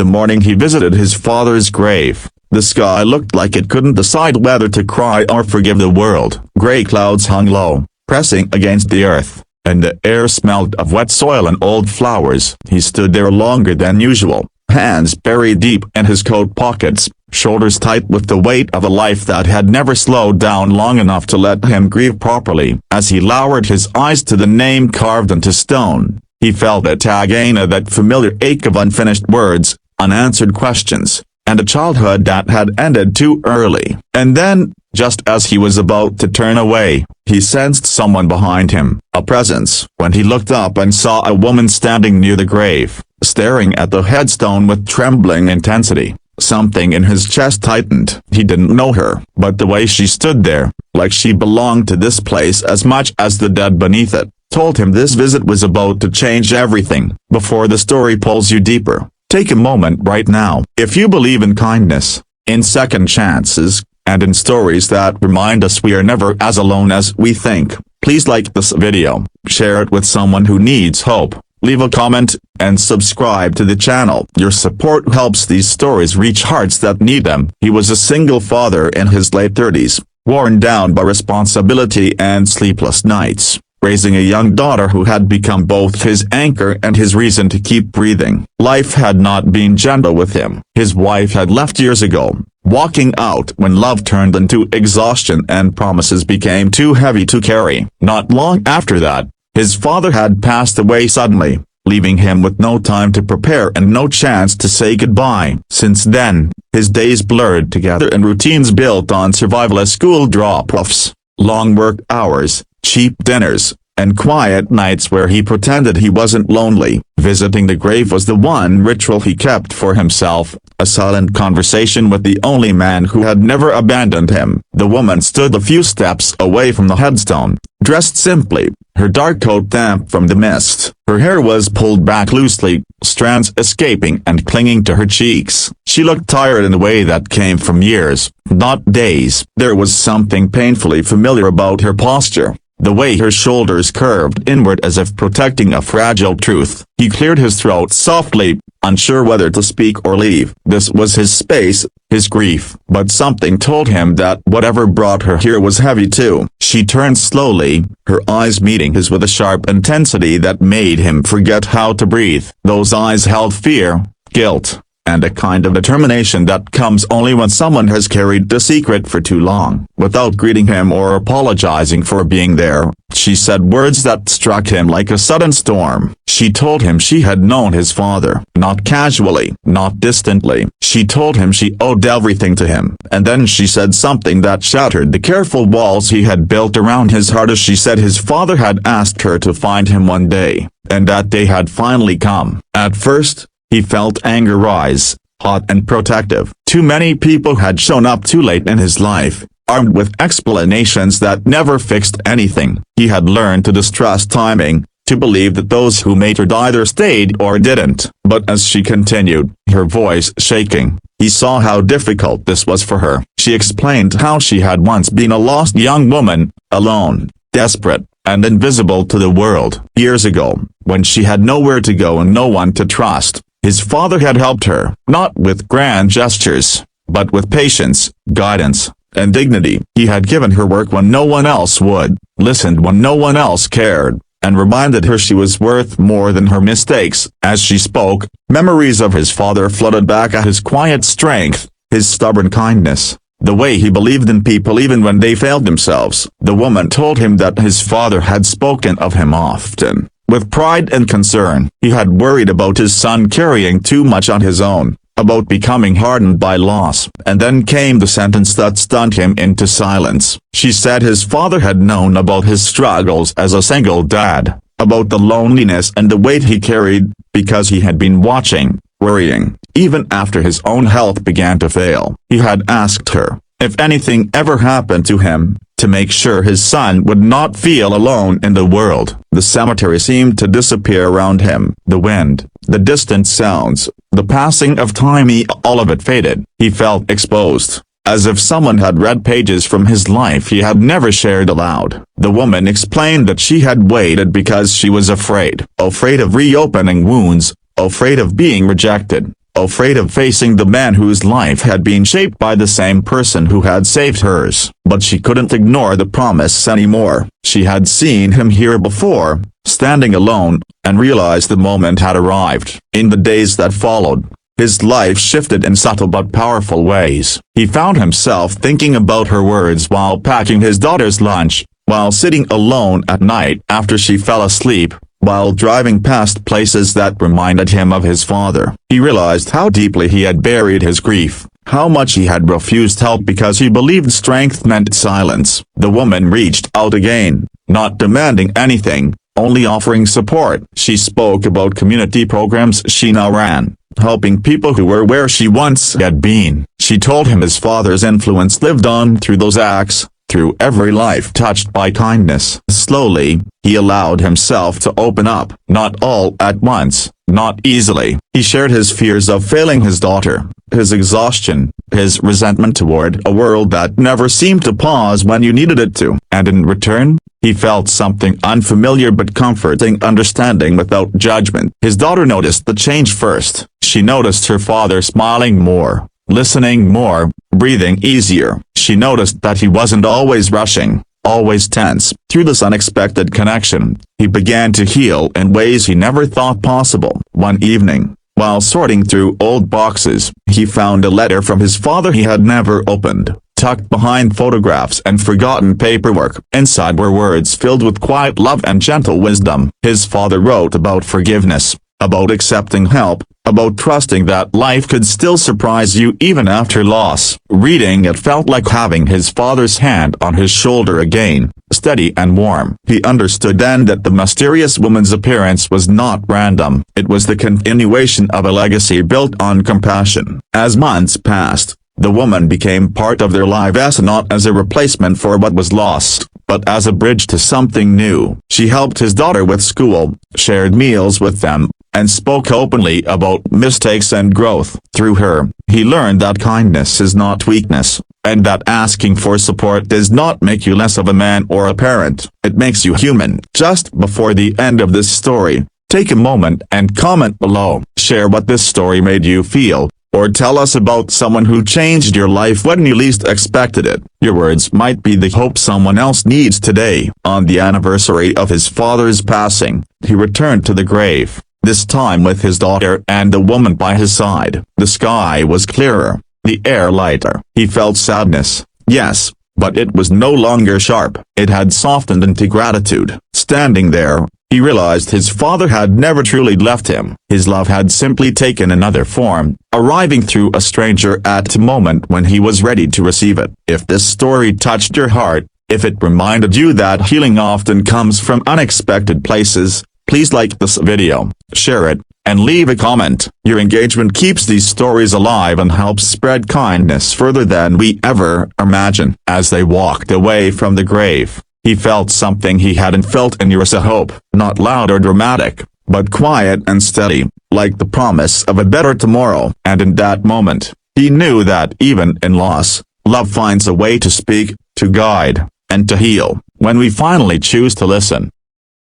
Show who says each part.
Speaker 1: The morning he visited his father's grave, the sky looked like it couldn't decide whether to cry or forgive the world. Gray clouds hung low, pressing against the earth, and the air smelled of wet soil and old flowers. He stood there longer than usual, hands buried deep in his coat pockets, shoulders tight with the weight of a life that had never slowed down long enough to let him grieve properly. As he lowered his eyes to the name carved into stone, he felt a tug at that familiar ache of unfinished words, unanswered questions, and a childhood that had ended too early. And then, just as he was about to turn away, he sensed someone behind him, a presence. When he looked up and saw a woman standing near the grave, staring at the headstone with trembling intensity, something in his chest tightened. He didn't know her, but the way she stood there, like she belonged to this place as much as the dead beneath it, told him this visit was about to change everything. Before the story pulls you deeper, take a moment right now. If you believe in kindness, in second chances, and in stories that remind us we are never as alone as we think, please like this video, share it with someone who needs hope, leave a comment, and subscribe to the channel. Your support helps these stories reach hearts that need them. He was a single father in his late 30s, worn down by responsibility and sleepless nights, raising a young daughter who had become both his anchor and his reason to keep breathing. Life had not been gentle with him. His wife had left years ago, walking out when love turned into exhaustion and promises became too heavy to carry. Not long after that, his father had passed away suddenly, leaving him with no time to prepare and no chance to say goodbye. Since then, his days blurred together and routines built on survival as school drop-offs, long work hours, cheap dinners, and quiet nights where he pretended he wasn't lonely. Visiting the grave was the one ritual he kept for himself, a silent conversation with the only man who had never abandoned him. The woman stood a few steps away from the headstone, dressed simply, her dark coat damp from the mist. Her hair was pulled back loosely, strands escaping and clinging to her cheeks. She looked tired in a way that came from years, not days. There was something painfully familiar about her posture, the way her shoulders curved inward as if protecting a fragile truth. He cleared his throat softly, unsure whether to speak or leave. This was his space, his grief. But something told him that whatever brought her here was heavy too. She turned slowly, her eyes meeting his with a sharp intensity that made him forget how to breathe. Those eyes held fear, guilt, and a kind of determination that comes only when someone has carried the secret for too long. Without greeting him or apologizing for being there, she said words that struck him like a sudden storm. She told him she had known his father, not casually, not distantly. She told him she owed everything to him. And then she said something that shattered the careful walls he had built around his heart as she said his father had asked her to find him one day, and that day had finally come. At first, he felt anger rise, hot and protective. Too many people had shown up too late in his life, armed with explanations that never fixed anything. He had learned to distrust timing, to believe that those who mattered either stayed or didn't. But as she continued, her voice shaking, he saw how difficult this was for her. She explained how she had once been a lost young woman, alone, desperate, and invisible to the world. Years ago, when she had nowhere to go and no one to trust, his father had helped her, not with grand gestures, but with patience, guidance, and dignity. He had given her work when no one else would, listened when no one else cared, and reminded her she was worth more than her mistakes. As she spoke, memories of his father flooded back at his quiet strength, his stubborn kindness, the way he believed in people even when they failed themselves. The woman told him that his father had spoken of him often, with pride and concern. He had worried about his son carrying too much on his own, about becoming hardened by loss. And then came the sentence that stunned him into silence. She said his father had known about his struggles as a single dad, about the loneliness and the weight he carried, because he had been watching, worrying, even after his own health began to fail. He had asked her, if anything ever happened to him, to make sure his son would not feel alone in the world. The cemetery seemed to disappear around him. The wind, the distant sounds, the passing of time, all of it faded. He felt exposed, as if someone had read pages from his life he had never shared aloud. The woman explained that she had waited because she was afraid of reopening wounds, afraid of being rejected, afraid of facing the man whose life had been shaped by the same person who had saved hers. But she couldn't ignore the promise anymore. She had seen him here before, standing alone, and realized the moment had arrived. In the days that followed, his life shifted in subtle but powerful ways. He found himself thinking about her words while packing his daughter's lunch, while sitting alone at night after she fell asleep, while driving past places that reminded him of his father. He realized how deeply he had buried his grief, how much he had refused help because he believed strength meant silence. The woman reached out again, not demanding anything, only offering support. She spoke about community programs she now ran, helping people who were where she once had been. She told him his father's influence lived on through those acts, through every life touched by kindness. Slowly, he allowed himself to open up, not all at once, not easily. He shared his fears of failing his daughter, his exhaustion, his resentment toward a world that never seemed to pause when you needed it to. And in return, he felt something unfamiliar but comforting, understanding without judgment. His daughter noticed the change first. She noticed her father smiling more, listening more, breathing easier. She noticed that he wasn't always rushing, always tense. Through this unexpected connection, he began to heal in ways he never thought possible. One evening, while sorting through old boxes, he found a letter from his father he had never opened, tucked behind photographs and forgotten paperwork. Inside were words filled with quiet love and gentle wisdom. His father wrote about forgiveness, about accepting help, about trusting that life could still surprise you even after loss. Reading it felt like having his father's hand on his shoulder again, steady and warm. He understood then that the mysterious woman's appearance was not random. It was the continuation of a legacy built on compassion. As months passed, the woman became part of their lives, not as a replacement for what was lost, but as a bridge to something new. She helped his daughter with school, shared meals with them, and spoke openly about mistakes and growth. Through her, he learned that kindness is not weakness, and that asking for support does not make you less of a man or a parent. It makes you human. Just before the end of this story, take a moment and comment below. Share what this story made you feel, or tell us about someone who changed your life when you least expected it. Your words might be the hope someone else needs today. On the anniversary of his father's passing, he returned to the grave, this time with his daughter and the woman by his side. The sky was clearer, the air lighter. He felt sadness, yes, but it was no longer sharp. It had softened into gratitude. Standing there, he realized his father had never truly left him. His love had simply taken another form, arriving through a stranger at a moment when he was ready to receive it. If this story touched your heart, if it reminded you that healing often comes from unexpected places, please like this video, share it, and leave a comment. Your engagement keeps these stories alive and helps spread kindness further than we ever imagine. As they walked away from the grave, he felt something he hadn't felt in years: a hope, not loud or dramatic, but quiet and steady, like the promise of a better tomorrow. And in that moment, he knew that even in loss, love finds a way to speak, to guide, and to heal. When we finally choose to listen,